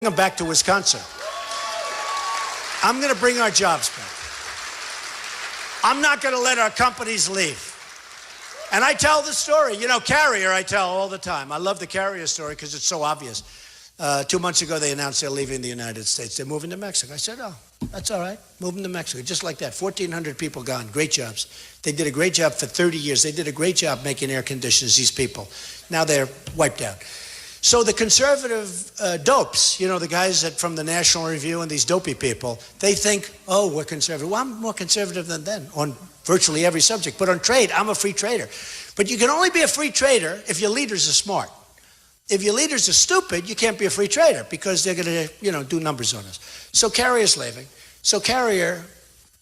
them back to Wisconsin. I'm going to bring our jobs back. I'm not going to let our companies leave. And I tell the story. You know, Carrier, I tell all the time. I love the Carrier story because it's so obvious. 2 months ago, they announced they're leaving the United States. They're moving to Mexico. I said, oh, that's all right. Moving to Mexico. Just like that. 1,400 people gone. Great jobs. They did a great job for 30 years. They did a great job making air conditioners, these people. Now they're wiped out. So the conservative dopes, you know, the guys from the National Review and these dopey people, they think, oh, we're conservative. Well, I'm more conservative than them on virtually every subject. But on trade, I'm a free trader. But you can only be a free trader if your leaders are smart. If your leaders are stupid, you can't be a free trader because they're going to, you know, do numbers on us. So Carrier's leaving. So Carrier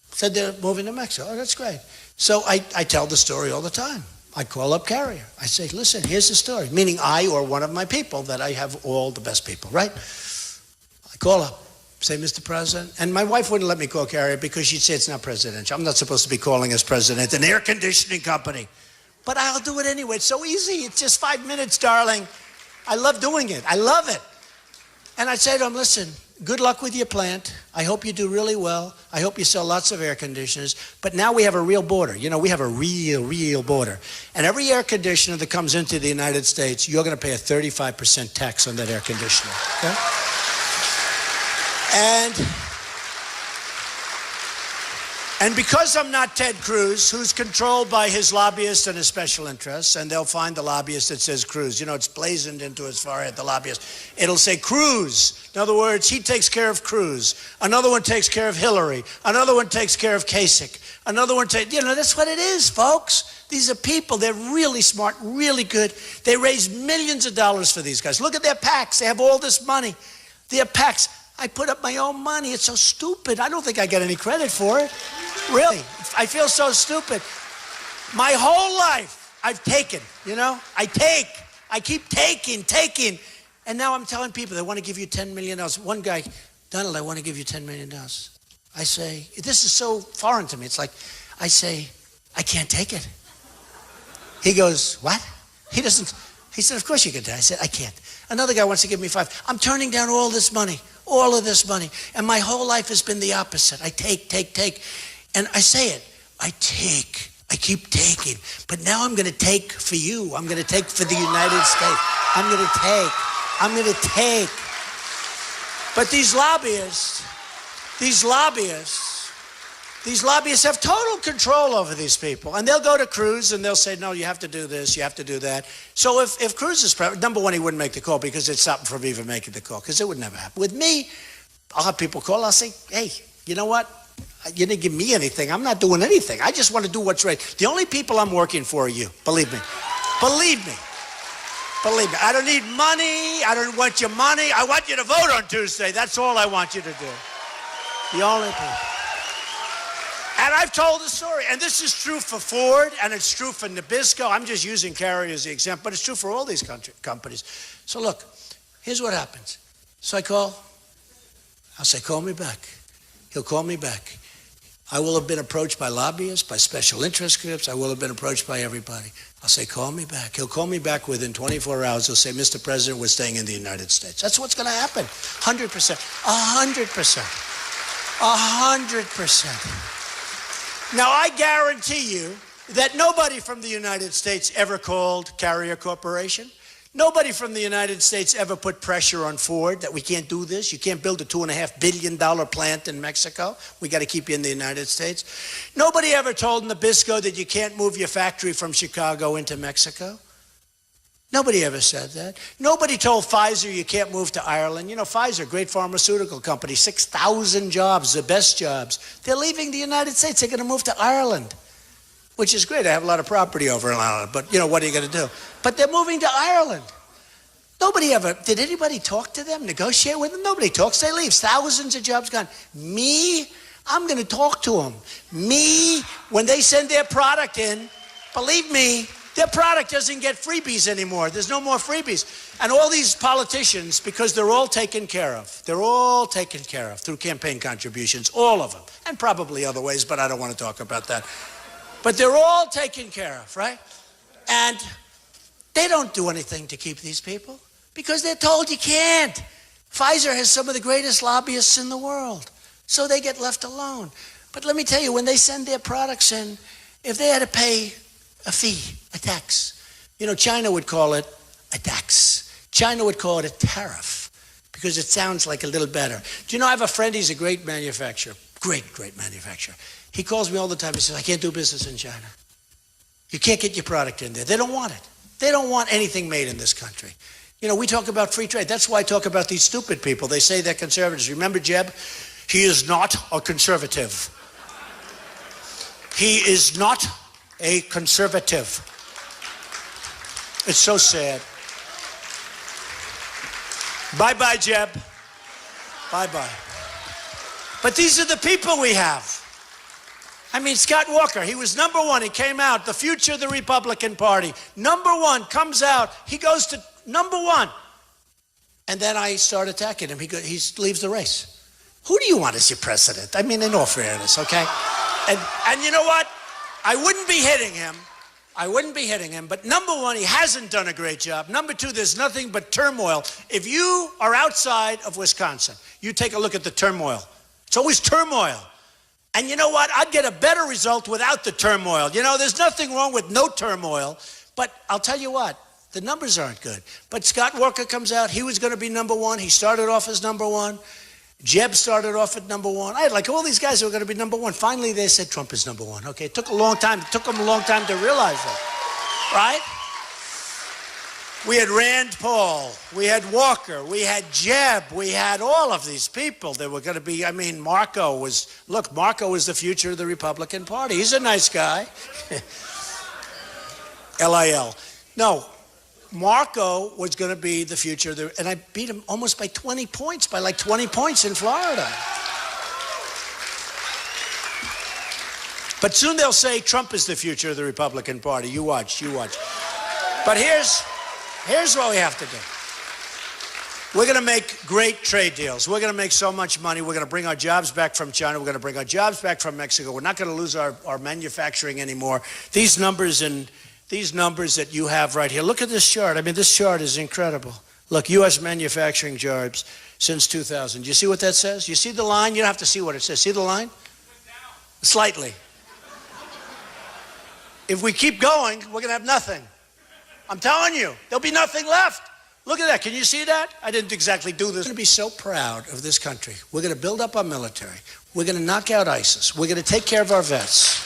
said they're moving to Mexico. Oh, that's great. So I tell the story all the time. I call up Carrier. I say, listen, here's the story. Meaning I or one of my people, that I have all the best people, right? I call up, say, Mr. President. And my wife wouldn't let me call Carrier because she'd say it's not presidential. I'm not supposed to be calling as president an air conditioning company. But I'll do it anyway. It's so easy. It's just 5 minutes, darling. I love doing it. I love it. And I'd say to him, listen, good luck with your plant. I hope you do really well. I hope you sell lots of air conditioners. But now we have a real border. You know, we have a real border. And every air conditioner that comes into the United States, you're going to pay a 35% tax on that air conditioner. Okay? And because I'm not Ted Cruz, who's controlled by his lobbyists and his special interests, and they'll find the lobbyist that says Cruz. You know, it's blazoned into his forehead, the lobbyist. It'll say Cruz. In other words, he takes care of Cruz. Another one takes care of Hillary. Another one takes care of Kasich. Another one takes, you know, that's what it is, folks. These are people. They're really smart, really good. They raise millions of dollars for these guys. Look at their PACs. They have all this money. Their PACs. I put up my own money. It's so stupid. I don't think I get any credit for it. Really. I feel so stupid. My whole life, I've taken, you know? I keep taking. And now I'm telling people they want to give you $10 million. One guy, Donald, I want to give you $10 million. I say, this is so foreign to me. It's like, I say, I can't take it. He goes, what? He said, of course you can take it. I said, I can't. Another guy wants to give me $5. I'm turning down all this money. All of this money. And my whole life has been the opposite. I take. And I say it. I keep taking. But now I'm going to take for you. I'm going to take for the United States. I'm going to take. But these lobbyists have total control over these people. And they'll go to Cruz and they'll say, no, you have to do this, you have to do that. So if Cruz is president, number one, he wouldn't make the call because it's stopping from even making the call, because it would never happen. With me, I'll have people call. I'll say, hey, you know what? You didn't give me anything. I'm not doing anything. I just want to do what's right. The only people I'm working for are you. Believe me. Believe me. I don't need money. I don't want your money. I want you to vote on Tuesday. That's all I want you to do. The only people. And I've told the story, and this is true for Ford, and it's true for Nabisco. I'm just using Carrier as the example, but it's true for all these companies. So look, here's what happens. So I call. I'll say, call me back. He'll call me back. I will have been approached by lobbyists, by special interest groups. I will have been approached by everybody. I'll say, call me back. He'll call me back within 24 hours. He'll say, Mr. President, we're staying in the United States. That's what's going to happen. 100%. 100%. 100%. Now, I guarantee you that nobody from the United States ever called Carrier Corporation. Nobody from the United States ever put pressure on Ford that we can't do this. You can't build a $2.5 billion plant in Mexico. We got to keep you in the United States. Nobody ever told Nabisco that you can't move your factory from Chicago into Mexico. Nobody ever said that. Nobody told Pfizer you can't move to Ireland. You know, Pfizer, great pharmaceutical company, 6,000 jobs, the best jobs. They're leaving the United States. They're going to move to Ireland, which is great. I have a lot of property over in Ireland, but, you know, what are you going to do? But they're moving to Ireland. Nobody ever, did anybody talk to them, negotiate with them? Nobody talks, they leave. Thousands of jobs gone. Me, I'm going to talk to them. Me, when they send their product in, believe me, their product doesn't get freebies anymore. There's no more freebies. And all these politicians, because they're all taken care of. They're all taken care of through campaign contributions, all of them. And probably other ways, but I don't want to talk about that. But they're all taken care of, right? And they don't do anything to keep these people because they're told you can't. Pfizer has some of the greatest lobbyists in the world, so they get left alone. But let me tell you, when they send their products in, if they had to pay a fee, a tax, China would call it a tax. China would call it a tariff because it sounds like a little better. Do you know, I have a friend, he's a great manufacturer, great manufacturer. He calls me all the time, he says, I can't do business in China. You can't get your product in there. They don't want it. They don't want anything made in this country. We talk about free trade. That's why I talk about these stupid people. They say they're conservatives. Remember Jeb? He is not a conservative. He is not a conservative. It's so sad. Bye-bye, Jeb. Bye-bye. But these are the people we have. I mean, Scott Walker, he was number one. He came out, the future of the Republican Party. Number one, comes out. He goes to number one. And then I start attacking him. He leaves the race. Who do you want as your president? I mean, in all fairness, okay? And you know what? I wouldn't be hitting him. But number one, he hasn't done a great job. Number two, there's nothing but turmoil. If you are outside of Wisconsin, you take a look at the turmoil. It's always turmoil. And you know what? I'd get a better result without the turmoil. There's nothing wrong with no turmoil. But I'll tell you what, the numbers aren't good. But Scott Walker comes out. He was going to be number one. He started off as number one. Jeb started off at number one. I had like all these guys who were going to be number one. Finally, they said Trump is number one. Okay, it took a long time. It took them a long time to realize that, right? We had Rand Paul. We had Walker. We had Jeb. We had all of these people that were going to be, Marco was the future of the Republican Party. He's a nice guy. LIL. No. Marco was going to be the future, and I beat him almost by 20 points, by like 20 points in Florida. But soon they'll say Trump is the future of the Republican Party. You watch. But here's what we have to do. We're going to make great trade deals. We're going to make so much money. We're going to bring our jobs back from China. We're going to bring our jobs back from Mexico. We're not going to lose our manufacturing anymore. These numbers that you have right here. Look at this chart. This chart is incredible. Look, U.S. manufacturing jobs since 2000. Do you see what that says? You see the line? You don't have to see what it says. See the line? Slightly. If we keep going, we're going to have nothing. I'm telling you, there'll be nothing left. Look at that. Can you see that? I didn't exactly do this. We're going to be so proud of this country. We're going to build up our military. We're going to knock out ISIS. We're going to take care of our vets.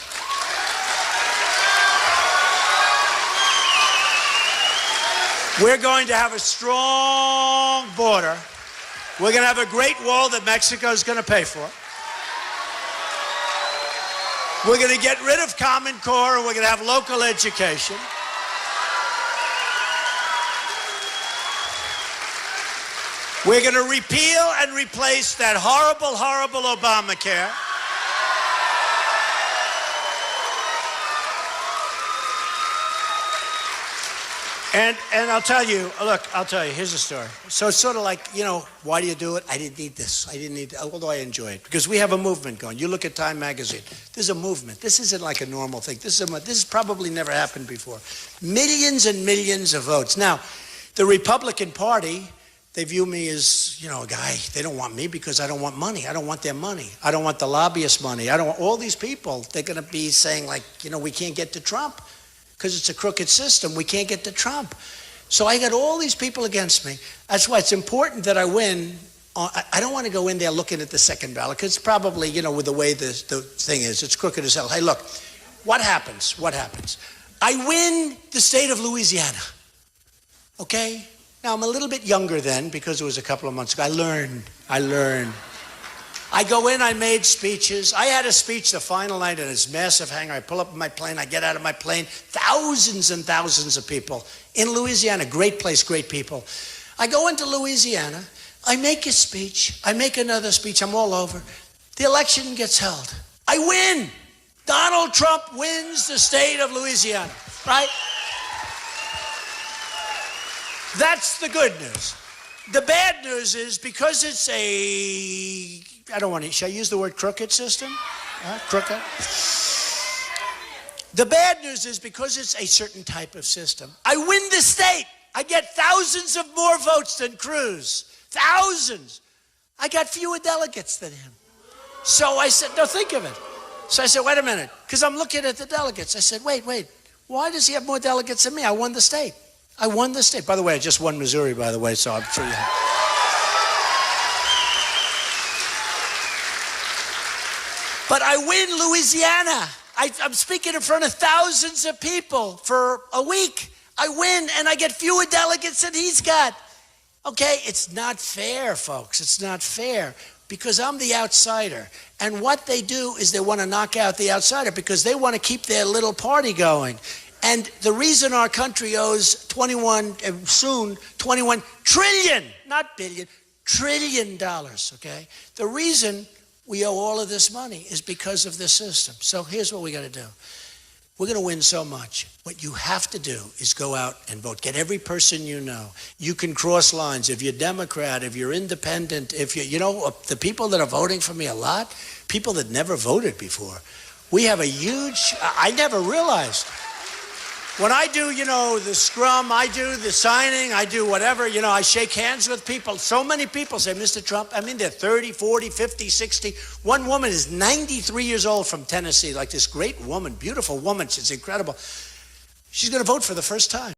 We're going to have a strong border. We're going to have a great wall that Mexico is going to pay for. We're going to get rid of Common Core, and we're going to have local education. We're going to repeal and replace that horrible, horrible Obamacare. And I'll tell you, here's a story. So it's sort of like, why do you do it? I didn't need this. Although I enjoy it. Because we have a movement going. You look at Time magazine. There's a movement. This isn't like a normal thing. This has probably never happened before. Millions and millions of votes. Now, the Republican Party, they view me as, a guy. They don't want me because I don't want money. I don't want their money. I don't want the lobbyist money. I don't want all these people. They're going to be saying like, we can't get to Trump. Because it's a crooked system. We can't get to Trump. So I got all these people against me. That's why it's important that I win. I don't want to go in there looking at the second ballot, because it's probably, with the way the thing is, it's crooked as hell. Hey, look, what happens? I win the state of Louisiana, okay? Now, I'm a little bit younger then, because it was a couple of months ago. I learned. I go in, I made speeches. I had a speech the final night in this massive hangar. I pull up in my plane, I get out of my plane. Thousands and thousands of people in Louisiana. Great place, great people. I go into Louisiana, I make a speech, I make another speech, I'm all over. The election gets held. I win. Donald Trump wins the state of Louisiana, right? That's the good news. The bad news is because it's should I use the word crooked system? Crooked? The bad news is because it's a certain type of system. I win the state. I get thousands of more votes than Cruz. Thousands. I got fewer delegates than him. So I said, no, think of it. So I said, wait a minute, because I'm looking at the delegates. I said, wait, why does he have more delegates than me? I won the state. I won the state. By the way, I just won Missouri, by the way, so I'm sure you have. But I win Louisiana. I'm speaking in front of thousands of people for a week. I win, and I get fewer delegates than he's got. Okay, it's not fair, folks. It's not fair because I'm the outsider. And what they do is they want to knock out the outsider because they want to keep their little party going. And the reason our country owes 21 trillion, not billion, trillion dollars, okay? The reason we owe all of this money is because of this system. So here's what we got to do. We're going to win so much. What you have to do is go out and vote. Get every person you know. You can cross lines. If you're Democrat, if you're independent, if you know, the people that are voting for me a lot, people that never voted before. We have a huge, I never realized. When I do, the scrum, I do the signing, I do whatever, I shake hands with people. So many people say, Mr. Trump, they're 30, 40, 50, 60. One woman is 93 years old from Tennessee, like this great woman, beautiful woman. She's incredible. She's going to vote for the first time.